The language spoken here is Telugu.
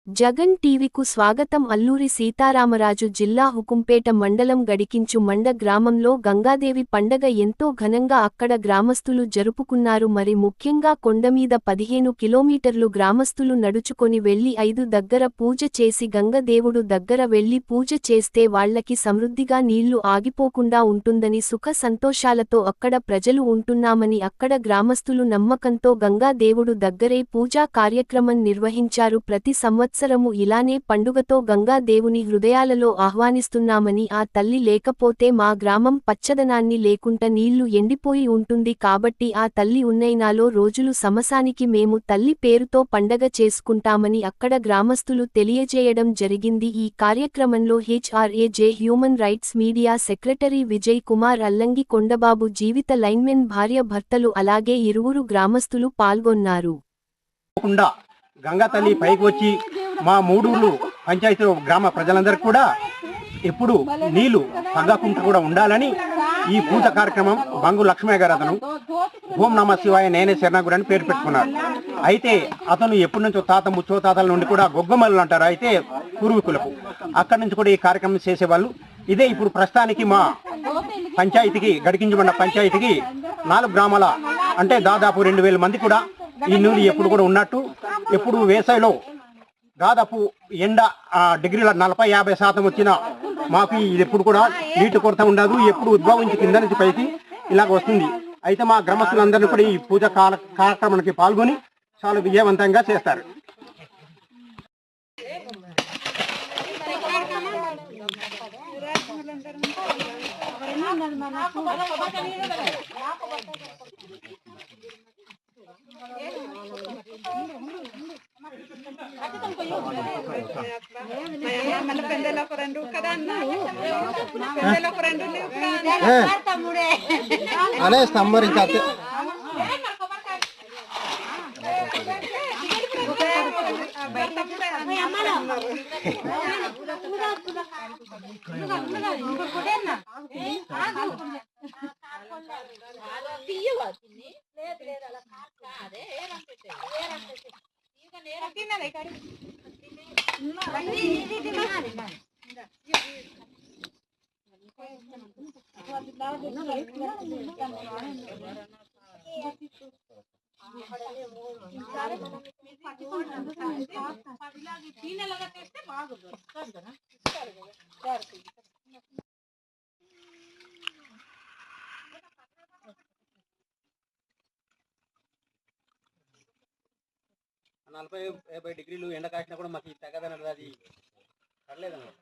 జగన్ టీవీకు స్వాగతం. అల్లూరి సీతారామరాజు జిల్లా హుకుంపేట మండలం గడికించు మండ గ్రామంలో గంగాదేవి పండగ ఎంతో ఘనంగా అక్కడ గ్రామస్తులు జరుపుకున్నారు. మరి ముఖ్యంగా కొండమీద 15 కిలోమీటర్లు గ్రామస్తులు నడుచుకొని వెళ్లి 5 దగ్గర పూజ చేసి గంగదేవుడు దగ్గర వెళ్లి పూజ చేస్తే వాళ్లకి సమృద్ధిగా నీళ్లు ఆగిపోకుండా ఉంటుందని సుఖ సంతోషాలతో అక్కడ ప్రజలు ఉంటున్నామని అక్కడ గ్రామస్తులు నమ్మకంతో గంగాదేవుడు దగ్గరే పూజా కార్యక్రమం నిర్వహించారు. ప్రతి సంవత్సరము ఇలానే పండుగతో గంగా దేవుని హృదయాలలో ఆహ్వానిస్తున్నామని, ఆ తల్లి లేకపోతే మా గ్రామం పచ్చదనాన్ని లేకుంట నీళ్లు ఎండిపోయి ఉంటుంది కాబట్టి ఆ తల్లి ఉన్నైనాలో రోజులు సమసానికి మేము తల్లి పేరుతో పండగ చేసుకుంటామని అక్కడ గ్రామస్తులు తెలియజేయడం జరిగింది. ఈ కార్యక్రమంలో HRAJ human rights media secretary Vijay Kumar, Allangi Kondababu, జీవిత లైన్మెన్ భార్య భర్తలు అలాగే ఇరువురు గ్రామస్తులు పాల్గొన్నారు. గంగా తల్లి పైకి వచ్చి మా మూడూరు పంచాయతీ గ్రామ ప్రజలందరికీ కూడా ఎప్పుడు నీళ్లు తగ్గకుండా కూడా ఉండాలని ఈ పూజ కార్యక్రమం బంగు లక్ష్మయ్య గారు అతను ఓం నమ శివాయ నేనే శరణగురు అని పేరు పెట్టుకున్నారు. అయితే అతను ఎప్పటి నుంచో ముచ్చోతాతల నుండి కూడా గొగ్గమల్లు అంటారు, అయితే పూర్వీకులకు అక్కడి నుంచి కూడా ఈ కార్యక్రమం చేసేవాళ్ళు. ఇదే ఇప్పుడు ప్రస్తుతానికి మా పంచాయతీకి గడికించబడిన పంచాయతీకి 4 గ్రామాల అంటే దాదాపు 2000 మంది కూడా ఈ నీళ్ళు ఎప్పుడు కూడా ఉన్నట్టు. ఎప్పుడు వేసవిలో దాదాపు ఎండ డిగ్రీల 40-50% వచ్చినా మాకు ఇది ఎప్పుడు కూడా నీటి కొరత ఉండదు. ఎప్పుడు ఉద్భవించి కింద నుంచి పైకి ఇలాగ వస్తుంది. అయితే మా గ్రామస్తులందరినీ కూడా ఈ పూజ కార్యక్రమానికి పాల్గొని చాలా విజయవంతంగా చేస్తారు. అనే సంబరించే నలభై 50 డిగ్రీలు ఎండ కాసినా కూడా మాకు తగ్గదన్నది అది పడలేదన్నమాట.